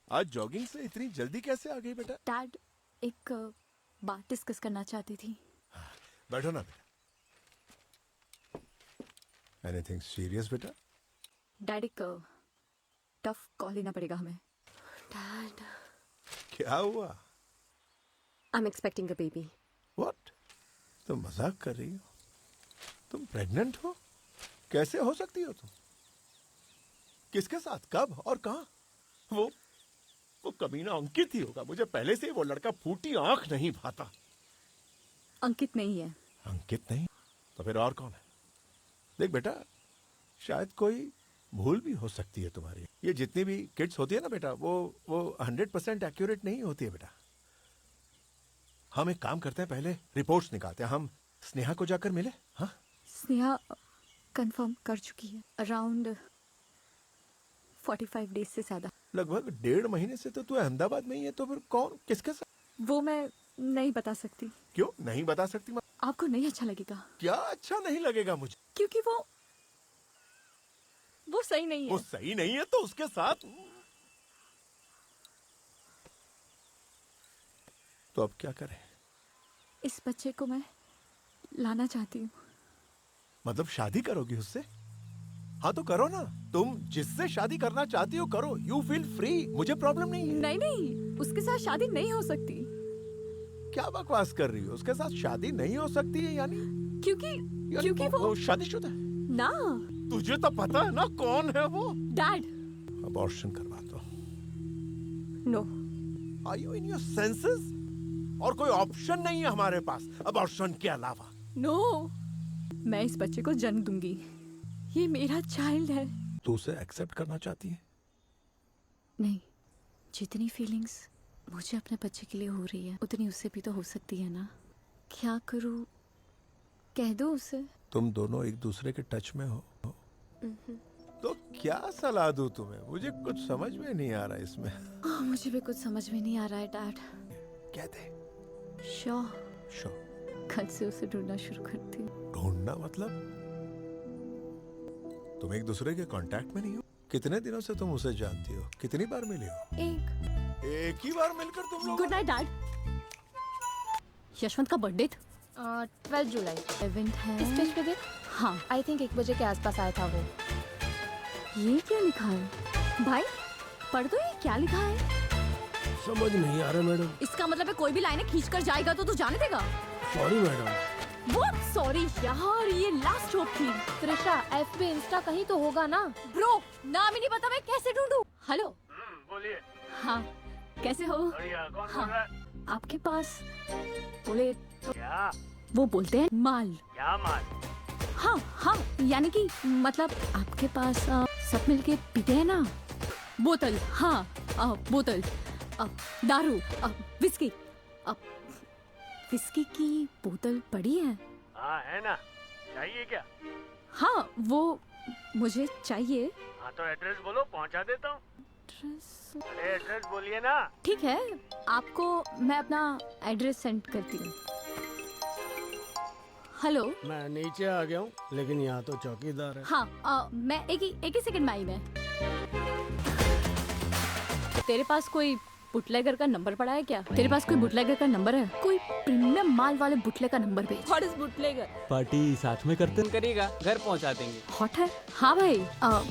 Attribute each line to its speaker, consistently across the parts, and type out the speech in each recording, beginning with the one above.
Speaker 1: आज जॉगिंग से इतनी जल्दी कैसे आ गई बेटा?
Speaker 2: डैड, एक बात डिस्कस करना चाहती थी।
Speaker 1: बैठो ना बेटा। एनीथिंग सीरियस बेटा?
Speaker 2: डैड, एक टफ कॉल लेना पड़ेगा हमें।
Speaker 3: Dad,
Speaker 1: क्या हुआ?
Speaker 3: I'm expecting a baby.
Speaker 1: What? तुम मजाक कर रही हो? तुम प्रेग्नेंट हो? कैसे हो सकती हो तुम? किसके साथ, कब और कहां? वो कमीना अंकित ही होगा। मुझे पहले से ही वो लड़का फूटी आंख नहीं भाता।
Speaker 2: अंकित नहीं है।
Speaker 1: अंकित नहीं तो फिर और कौन है? देख बेटा, शायद कोई भूल भी हो सकती है तुम्हारी। ये जितनी भी किड्स होती है ना बेटा, वो 100% एक्यूरेट नहीं होती है बेटा। हम एक काम करते हैं, पहले रिपोर्ट्स निकालते हैं। हम स्नेहा को जाकर मिले। हाँ,
Speaker 2: स्नेहा कंफर्म कर चुकी है। अराउंड 45 डेज से ज्यादा।
Speaker 1: लगभग 1.5 महीने से तो तू अहमदाबाद में ही है। तो फिर कौन, किसके साथ?
Speaker 2: वो मैं नहीं बता सकती।
Speaker 1: क्यों नहीं बता सकती?
Speaker 2: आपको नहीं अच्छा लगेगा।
Speaker 1: क्या अच्छा नहीं लगेगा मुझे?
Speaker 2: क्योंकि वो सही नहीं है।
Speaker 1: वो सही नहीं है तो उसके साथ तो अब क्या करें?
Speaker 2: इस बच्चे को मैं लाना चाहती हूँ।
Speaker 1: मतलब शादी करोगी उससे? हाँ तो करो ना। तुम जिससे शादी करना चाहती हो करो। यू फील फ्री, मुझे प्रॉब्लम नहीं है।
Speaker 2: नहीं, उसके साथ शादी नहीं हो सकती।
Speaker 1: क्या बकवास कर रही हो? उसके साथ शादी नहीं हो सकती है यानी
Speaker 2: क्योंकि वो
Speaker 1: शादीशुदा है।
Speaker 2: ना।
Speaker 1: तुझे तो पता है ना कौन है वो?
Speaker 2: डैड,
Speaker 1: अबॉर्शन करवा दो।
Speaker 2: No.
Speaker 1: Are you in your senses? और कोई ऑप्शन नहीं है हमारे पास अबॉर्शन के अलावा।
Speaker 2: नो, मैं इस बच्चे को जन्म दूंगी। ये मेरा चाइल्ड है।
Speaker 1: तू उसे एक्सेप्ट करना चाहती है?
Speaker 2: नहीं, जितनी फीलिंग्स मुझे अपने बच्चे के लिए हो रही है उतनी उससे भी तो हो सकती है ना। क्या करूं? कह दो उसे।
Speaker 1: तुम दोनों एक दूसरे के टच में हो तो क्या सलाह दूं तुम्हें? मुझे कुछ समझ में नहीं आ रहा इसमें।
Speaker 2: मुझे भी कुछ समझ में नहीं आ रहा है डैड।
Speaker 1: कह दे।
Speaker 2: शो कल से उसे ढूंढना शुरू करती हूँ।
Speaker 1: ढूंढना मतलब? तुम एक दूसरे के कांटेक्ट में नहीं हो? कितने दिनों से तुम उसे जानती हो? कितनी बार मिली हो? एक ही बार मिलकर तुम लोग?
Speaker 2: Good night dad. यशवंत का बर्थडे था।
Speaker 3: 12 जुलाई
Speaker 2: इवेंट है
Speaker 3: इस पेज पे देख।
Speaker 2: हाँ,
Speaker 3: आई थिंक 1 बजे के आसपास आया था वो।
Speaker 2: ये क्या लिखा है भाई? पढ़ दो, ये क्या लिखा है?
Speaker 4: समझ नहीं आ रहा मैडम।
Speaker 2: इसका मतलब है कोई भी लाइनें खींच कर जाएगा तो तू जाने देगा?
Speaker 4: Sorry madam.
Speaker 2: वो सॉरी यार, ये लास्ट होप थी।
Speaker 3: त्रिशा, FB इंस्टा कहीं तो होगा ना?
Speaker 2: ब्रो, नाम ही नहीं पता, मैं कैसे ढूंढूं? हेलो।
Speaker 5: बोलिए।
Speaker 2: हाँ, कैसे हो?
Speaker 5: बढ़िया। कौन
Speaker 2: हाँ,
Speaker 5: बोल रहा है?
Speaker 2: आपके पास बोले तो
Speaker 5: क्या
Speaker 2: वो बोलते हैं माल।
Speaker 5: क्या माल?
Speaker 2: हाँ हाँ, यानी कि मतलब आपके पास सब मिलके पीते हैं ना? बोतल, हाँ बोतल, दारू, विस्की, विस्की की बोतल पड़ी है?
Speaker 5: हाँ है ना। चाहिए क्या?
Speaker 2: हाँ, वो मुझे चाहिए।
Speaker 5: हाँ तो एड्रेस बोलो, पहुँचा देता हूँ। अरे एड्रेस बोलिए ना।
Speaker 2: ठीक है, आपको मैं अपना एड्रेस सेंड करती हूँ। हेलो।
Speaker 4: मैं नीचे आ गया हूँ लेकिन यहाँ तो चौकीदार है।
Speaker 2: हाँ, मैं एक ही सेकंड में आई। मैं तेरे पास कोई बुटलेगर का नंबर पड़ा है क्या? तेरे पास कोई बुटलेगर का नंबर है? कोई प्रीमियम माल वाले बुटले का नंबर भेज।
Speaker 3: What is bootlegger?
Speaker 6: पार्टी साथ में करते हैं।
Speaker 7: करिएगा, घर पहुंचा देंगे।
Speaker 2: हॉट है। हाँ भाई,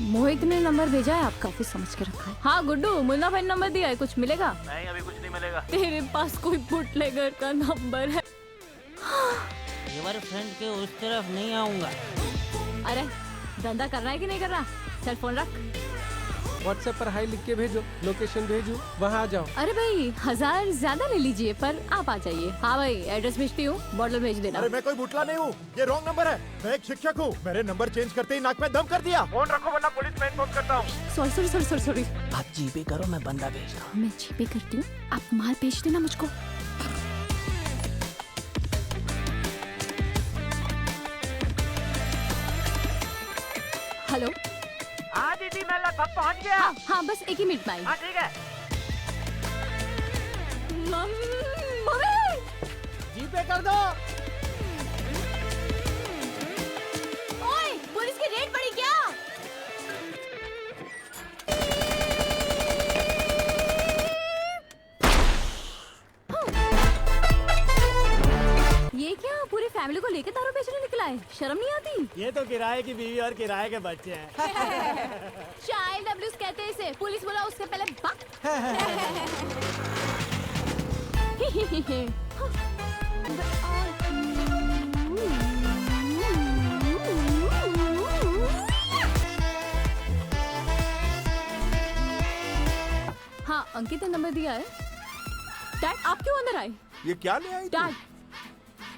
Speaker 2: मोहित ने नंबर भेजा है, आप काफी समझ के रखा है। हाँ गुड्डू, मुन्ना भाई ने नंबर दिया है, कुछ मिलेगा?
Speaker 5: नहीं अभी कुछ नहीं मिलेगा।
Speaker 2: तेरे पास कोई बुटलेगर का नंबर है?
Speaker 7: रिवर फ्रंट के उस तरफ नहीं आऊंगा।
Speaker 2: अरे धंधा कर रहा है कि नहीं कर रहा? चल फोन रख।
Speaker 4: व्हाट्सएप पर हाई लिख के भेजो, लोकेशन भेजो, वहाँ आ जाओ।
Speaker 2: अरे भाई 1000 ज्यादा ले लीजिए, पर आप आ जाइए। हाँ भाई, एड्रेस भेजती हूँ, बॉटल भेज देना।
Speaker 8: अरे मैं कोई बुटला नहीं हूँ, ये रॉन्ग नंबर है। मैं एक शिक्षक हूँ। मेरे नंबर चेंज करते ही नाक में दम कर दिया।
Speaker 5: फोन रखो वरना पुलिस में इन्फॉर्म करता हूँ।
Speaker 2: सॉरी।
Speaker 7: आप जीपे करो, मैं बंदा भेजता हूँ।
Speaker 2: मैं जीपे करती हूँ, आप माल भेज देना मुझको। हेलो।
Speaker 5: हाँ दीदी मैं लगभग पहुँच गया।
Speaker 2: हाँ, बस एक ही मिनट में आई।
Speaker 5: हाँ ठीक है।
Speaker 2: मम्मी!
Speaker 4: जीपे कर दो।
Speaker 2: ओए, पुलिस की रेड पड़ी क्या? फैमिली को लेके दारू बेचने निकला है, शर्म नहीं आती?
Speaker 5: ये तो किराए की बीवी और किराए के बच्चे हैं।
Speaker 2: चाइल्ड अब्यूज कहते हैं इसे, पुलिस बोला उसके पहले बक। हाँ, अंकित ने नंबर दिया है। डैड, आप क्यों अंदर आए?
Speaker 1: ये क्या ले आई तू?
Speaker 2: डैड,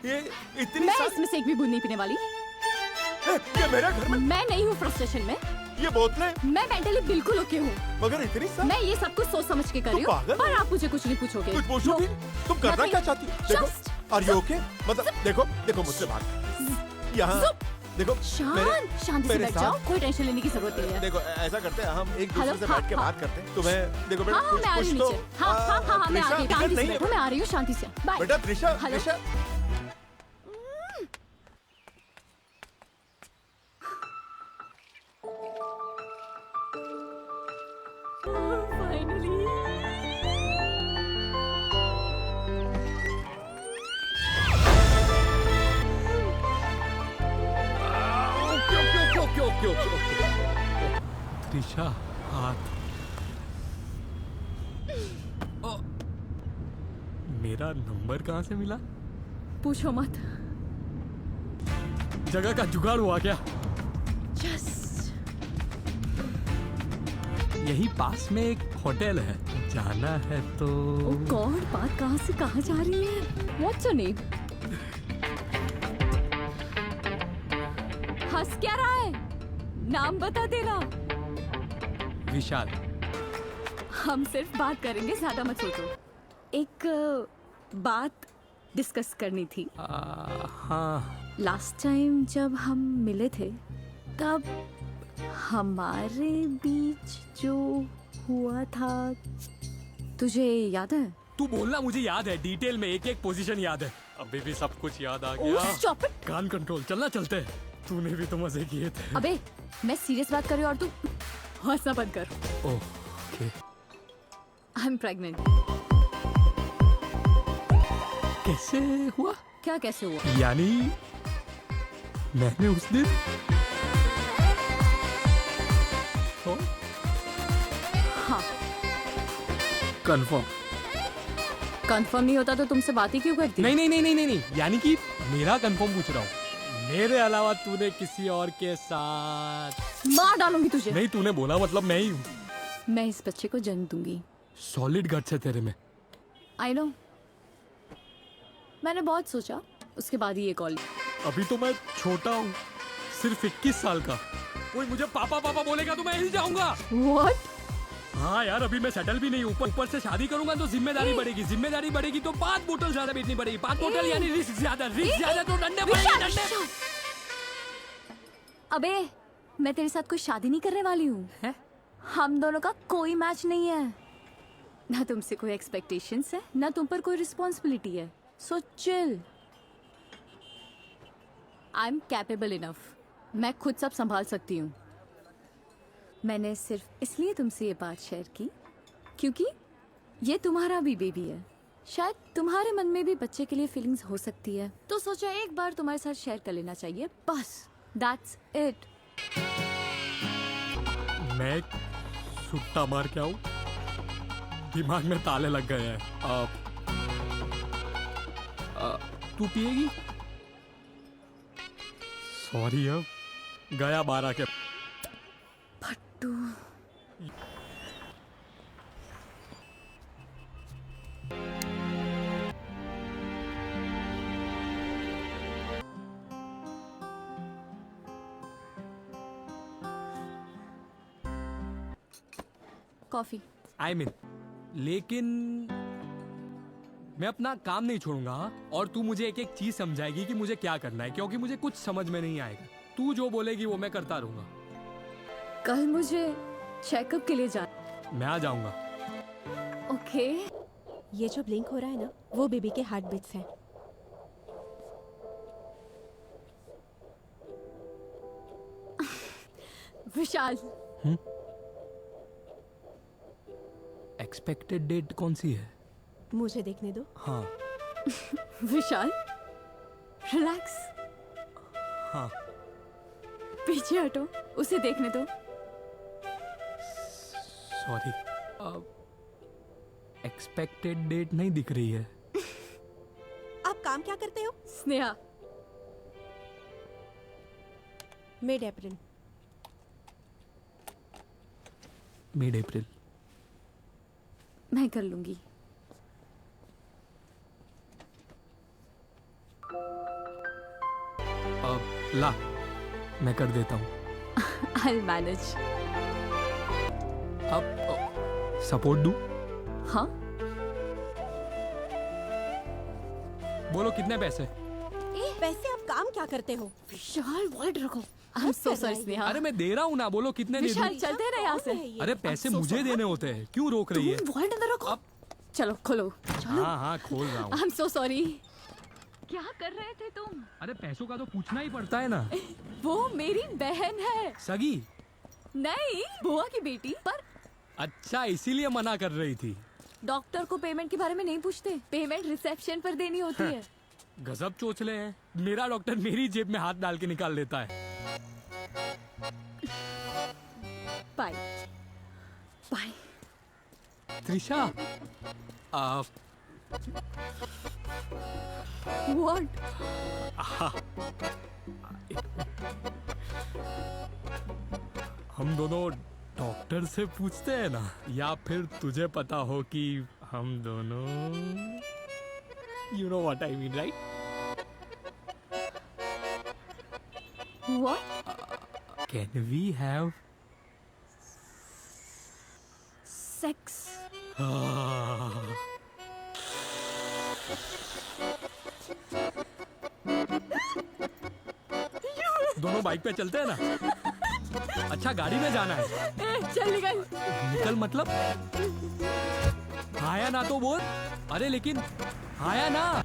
Speaker 1: ये इतनी
Speaker 2: मैं
Speaker 1: सा-
Speaker 2: इसमें से एक भी बूंद नहीं पीने वाली।
Speaker 1: ये मेरे घर में
Speaker 2: मैं नहीं हूँ फ्रस्ट्रेशन में,
Speaker 1: ये बोतलें,
Speaker 2: मैं मेंटली बिल्कुल ओके हूँ।
Speaker 1: मगर इतनी सा
Speaker 2: मैं ये सब कुछ सोच समझ के कर रही
Speaker 1: तू
Speaker 2: हूँ,
Speaker 1: पागल
Speaker 2: पर
Speaker 1: है?
Speaker 2: आप मुझे कुछ नहीं पूछोगे।
Speaker 1: कुछ पूछोगी? तुम करना
Speaker 2: nothing.
Speaker 1: क्या चाहती हो? देखो,
Speaker 2: Just
Speaker 1: आर यू ओके? मतलब देखो, देखो मुझसे बात। यहाँ देखो,
Speaker 2: शांति से
Speaker 1: मेरे
Speaker 2: बैठ
Speaker 1: साथ-
Speaker 2: जाओ, कोई टेंशन लेने की जरूरत नहीं है।
Speaker 1: देखो ऐसा करते हैं हम एक दूसरे
Speaker 2: हेलो,
Speaker 1: से
Speaker 2: हाँ,
Speaker 1: बैठ के
Speaker 2: हाँ।
Speaker 1: बात करते हैं। तुम्हें देखो बेटा
Speaker 2: हाँ,
Speaker 1: कुछ
Speaker 2: मैं आ रही
Speaker 1: कुछ
Speaker 2: हूँ
Speaker 1: तो
Speaker 2: नीचे। हाँ, मैं आ
Speaker 1: त्रिशा,
Speaker 2: गई,
Speaker 1: दिक्कत
Speaker 2: शांति से
Speaker 1: नहीं है
Speaker 2: बैठो, मैं आ रही हूँ शांति से। बाय।
Speaker 1: बेटा त्रिशा,
Speaker 2: हेलो।
Speaker 1: त्रिशा
Speaker 6: त्रिशा हाथ। ओ, मेरा नंबर कहाँ से मिला?
Speaker 2: पूछो मत।
Speaker 6: जगह का जुगाड़ हुआ क्या?
Speaker 2: Just
Speaker 6: यही पास में एक होटल है, जाना है तो।
Speaker 2: oh God, बात कहाँ से कहाँ जा रही है? What's your name? हंस क्या रहा है? नाम बता तेरा।
Speaker 6: विशाल।
Speaker 2: हम सिर्फ बात करेंगे, ज्यादा मत सोचो। एक बात डिस्कस करनी थी।
Speaker 6: हाँ,
Speaker 2: लास्ट टाइम जब हम मिले थे तब हमारे बीच जो हुआ था, तुझे याद है?
Speaker 6: तू बोलना, मुझे याद है, डिटेल में एक एक पोजीशन याद है। अभी भी सब कुछ याद आ
Speaker 2: Oh,
Speaker 6: गया।
Speaker 2: stop it!
Speaker 6: कान कंट्रोल, चलना चलते हैं। तूने भी तो मजे किए थे।
Speaker 2: अबे, मैं सीरियस बात कर रही हूँ और तू हंसना बंद कर।
Speaker 6: ओके।
Speaker 2: I am pregnant.
Speaker 6: कैसे हुआ?
Speaker 2: क्या कैसे हुआ?
Speaker 6: यानी मैंने उस दिन
Speaker 2: हाँ,
Speaker 6: कंफर्म।
Speaker 2: कंफर्म नहीं होता तो तुमसे बात ही क्यों करती?
Speaker 6: नहीं नहीं नहीं नहीं नहीं नहीं, यानी कि मेरा कंफर्म पूछ रहा हूँ। मेरे अलावा तूने किसी और के साथ?
Speaker 2: मार डालूंगी तुझे।
Speaker 6: नहीं, तूने बोला मतलब मैं ही हूँ।
Speaker 2: मैं इस बच्चे को जन्म दूंगी।
Speaker 6: सॉलिड गट्स है तेरे में।
Speaker 2: I know. मैंने बहुत सोचा, उसके बाद ही ये कॉल।
Speaker 6: अभी तो मैं छोटा हूँ, सिर्फ 21 साल का। कोई मुझे पापा पापा बोलेगा तो मैं हिल जाऊंगा।
Speaker 2: What?
Speaker 6: हाँ यार, अभी मैं सेटल भी नहीं हूँ। ऊपर से शादी करूंगा तो जिम्मेदारी
Speaker 2: ए!
Speaker 6: बढ़ेगी, जिम्मेदारी बढ़ेगी तो 5 बोतल ज्यादा बेचनी पड़ेगी। 5 बोतल
Speaker 2: ए!
Speaker 6: यानी रिस्क ज्यादा,
Speaker 2: ए!
Speaker 6: रिस्क ज्यादा तो डंडे पड़ेंगे,
Speaker 2: विशाल,
Speaker 6: डंडे।
Speaker 2: विशाल। अबे, मैं तेरे साथ कोई शादी नहीं करने वाली हूँ।
Speaker 6: हैं?
Speaker 2: हम दोनों का कोई मैच नहीं है। ना तुमसे कोई एक्सपेक्टेशंस है, ना तुम पर कोई रिस्पॉन्सिबिलिटी है। So chill. I am capable enough. मैं खुद सब संभाल सकती हूँ। मैंने सिर्फ इसलिए तुमसे ये बात शेयर की क्योंकि ये तुम्हारा भी बेबी है। शायद तुम्हारे मन में भी बच्चे के लिए फीलिंग्स हो सकती है, तो सोचा एक बार तुम्हारे साथ शेयर कर लेना चाहिए, बस। That's it.
Speaker 6: मैं सुट्टा मार के आऊं? दिमाग में ताले लग गए हैं। तू पिएगी? सॉरी, अब गया 12 के।
Speaker 2: फट्टू। कॉफी।
Speaker 6: आई मीन, लेकिन मैं अपना काम नहीं छोड़ूंगा। हाँ? और तू मुझे एक एक चीज समझाएगी कि मुझे क्या करना है, क्योंकि मुझे कुछ समझ में नहीं आएगा। तू जो बोलेगी वो मैं करता रहूंगा।
Speaker 2: कल मुझे चेकअप के लिए जा।
Speaker 6: मैं आ जाऊंगा।
Speaker 2: ओके।
Speaker 9: ये जो ब्लिंक हो रहा है ना, वो बेबी के हार्ट बीट्स हैं।
Speaker 2: विशाल,
Speaker 6: एक्सपेक्टेड डेट कौन सी है?
Speaker 9: मुझे देखने दो।
Speaker 6: हाँ।
Speaker 2: विशाल, रिलैक्स।
Speaker 6: हाँ।
Speaker 2: पीछे हटो, उसे देखने दो।
Speaker 6: सॉरी। एक्सपेक्टेड डेट नहीं दिख रही है।
Speaker 9: आप काम क्या करते हो?
Speaker 2: स्नेहा।
Speaker 9: मिड अप्रैल।
Speaker 6: मिड अप्रैल।
Speaker 2: मैं कर लूंगी।
Speaker 6: ला, मैं कर देता हूँ।
Speaker 2: I'll manage।
Speaker 6: अब सपोर्ट दूँ?
Speaker 2: हाँ।
Speaker 6: बोलो कितने पैसे?
Speaker 9: वैसे आप काम क्या करते हो?
Speaker 2: विशाल वॉलेट रखो। I'm so sorry Sneha.
Speaker 6: अरे मैं दे रहा हूँ ना, बोलो कितने दे
Speaker 2: विशाल
Speaker 6: दूँ?
Speaker 2: चलते हैं ना यहाँ से।
Speaker 6: अरे पैसे मुझे देने होते हैं, क्यों रोक रही है?
Speaker 2: तुम वॉलेट अंदर रखो। चलो खोलो। चलो।
Speaker 6: हाँ हाँ खोल रहा हूँ।
Speaker 2: I'm so sorry। क्या कर रहे थे तुम?
Speaker 6: अरे पैसों का तो पूछना ही पड़ता है ना।
Speaker 2: वो मेरी बहन है।
Speaker 6: सगी?
Speaker 2: नहीं, बुआ की बेटी। पर
Speaker 6: अच्छा इसीलिए मना कर रही थी।
Speaker 2: डॉक्टर को पेमेंट के बारे में नहीं पूछते, पेमेंट रिसेप्शन पर देनी होती है।
Speaker 6: गजब चोचले हैं। मेरा डॉक्टर मेरी जेब में हाथ डाल के निकाल लेता है।
Speaker 2: Bye bye.
Speaker 6: त्रिशा,
Speaker 2: व्हाट?
Speaker 6: हम दोनों डॉक्टर से पूछते हैं ना, या फिर तुझे पता हो कि हम दोनों, you know what I mean right?
Speaker 2: What?
Speaker 6: Can we have
Speaker 2: sex?
Speaker 6: दोनों बाइक पे चलते हैं ना। अच्छा गाड़ी में जाना है।
Speaker 2: चल निकल।
Speaker 6: निकल मतलब? हाँ या ना तो बोल। अरे लेकिन हाँ या ना।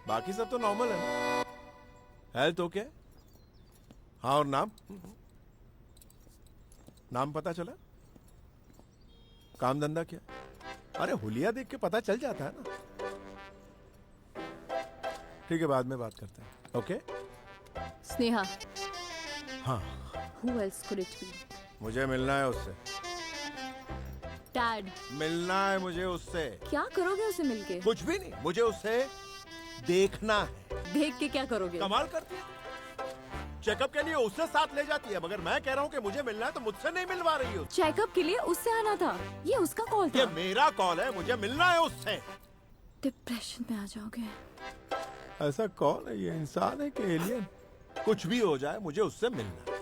Speaker 1: बाकी सब तो नॉर्मल है। Health okay? हाँ, और नाम? नाम पता चला? काम धंधा क्या? अरे हुलिया देख के पता चल जाता है ना। ठीक है, बाद में बात करते हैं। ओके?
Speaker 2: स्नेहा।
Speaker 1: हाँ।
Speaker 2: Who else could it be?
Speaker 1: मुझे मिलना है उससे।
Speaker 2: Dad।
Speaker 1: मिलना है मुझे उससे।
Speaker 2: क्या करोगे उसे मिलके?
Speaker 1: कुछ भी नहीं, मुझे उससे देखना है।
Speaker 2: देख के क्या करोगे?
Speaker 1: कमाल करती है। चेकअप के लिए उससे साथ ले जाती है, मगर मैं कह रहा हूँ कि मुझे मिलना है तो मुझसे नहीं मिलवा रही हो।
Speaker 2: चेकअप के लिए उससे आना था, ये उसका कॉल
Speaker 1: ये
Speaker 2: था।
Speaker 1: मेरा कॉल है, मुझे मिलना है उससे।
Speaker 2: डिप्रेशन में आ जाओगे।
Speaker 1: ऐसा कौन है, ये इंसान है कि एलियन? कुछ भी हो जाए मुझे उससे मिलना है।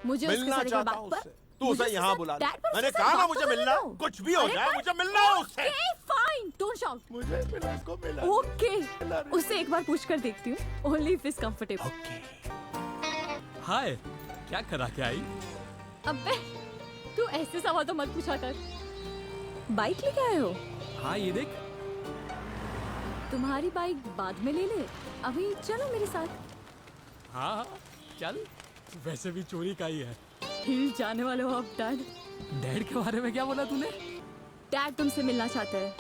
Speaker 2: मुझे उसके
Speaker 1: मिलना
Speaker 2: साथ एक
Speaker 1: चाहता
Speaker 2: बात
Speaker 1: हूँ
Speaker 2: पर-
Speaker 1: उससे। तू
Speaker 2: मुझे
Speaker 1: उसे
Speaker 2: उसके
Speaker 1: यहाँ
Speaker 2: साथ
Speaker 1: बुला ले।
Speaker 2: डैड पर
Speaker 1: मैंने
Speaker 2: उसके
Speaker 1: कहा
Speaker 2: साथ
Speaker 1: ना
Speaker 2: बात
Speaker 1: मुझे
Speaker 2: तो
Speaker 1: मिलना
Speaker 2: करने दो।
Speaker 1: कुछ भी हो
Speaker 2: अरे
Speaker 1: जाए
Speaker 2: पर-
Speaker 1: मुझे मिलना है उससे।
Speaker 2: Okay, fine, don't shout.
Speaker 1: मुझे मिलना को मिला।
Speaker 2: Okay, उससे एक बार पूछ कर देखती हूँ। Only if it's comfortable.
Speaker 6: हाय, क्या करा के आई?
Speaker 2: अबे, तू ऐसे सवाल तो मत पूछा कर। बाइक लेके आए हो?
Speaker 6: हाँ ये देख।
Speaker 2: तुम्हारी बाइक बाद में ले ले, अभी चलो मेरे साथ।
Speaker 6: हाँ हाँ चल। वैसे भी चोरी का ही है।
Speaker 2: हिल जाने वाले हो आप डैड।
Speaker 6: डैड के बारे में क्या बोला तूने?
Speaker 2: डैड तुमसे मिलना चाहता है।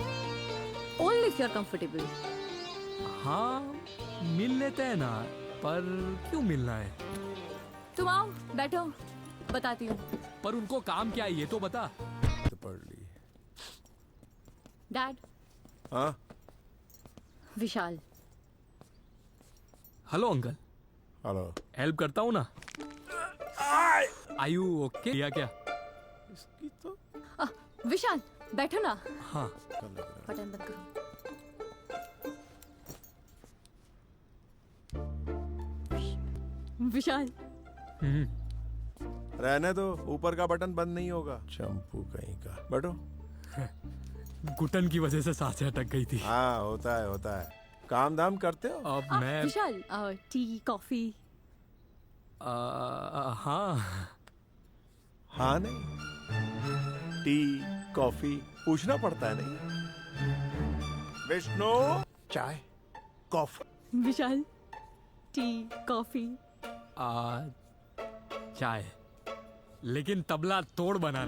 Speaker 2: Only if you're comfortable.
Speaker 6: हाँ मिल लेते हैं ना, पर क्यों मिलना है?
Speaker 2: तुम आओ, बैठो, बताती हूँ।
Speaker 6: पर उनको काम क्या है ये तो बता।
Speaker 1: पढ़ ली।
Speaker 2: डैड।
Speaker 1: हाँ?
Speaker 2: Vishal.
Speaker 6: Hello uncle.
Speaker 1: Hello.
Speaker 6: Help करता हूँ ना। आयु ओके या क्या?
Speaker 1: इसकी तो
Speaker 2: विशाल बैठो ना।
Speaker 6: हाँ
Speaker 2: बटन बंद करो। विशाल।
Speaker 1: रहने दो, ऊपर का बटन बंद नहीं होगा। चंपू कहीं का। बैठो।
Speaker 6: घुटन की वजह से सांसें अटक गई थी।
Speaker 1: हाँ होता है होता है। काम धाम करते हो?
Speaker 6: अब मैं
Speaker 2: विशाल टी कॉफी।
Speaker 6: हाँ
Speaker 1: हाँ नहीं, टी कॉफी पूछना पड़ता है नहीं। विष्णु, चाय कॉफी।
Speaker 2: विशाल टी कॉफी।
Speaker 6: चाय, लेकिन तबला तोड़ बनाना।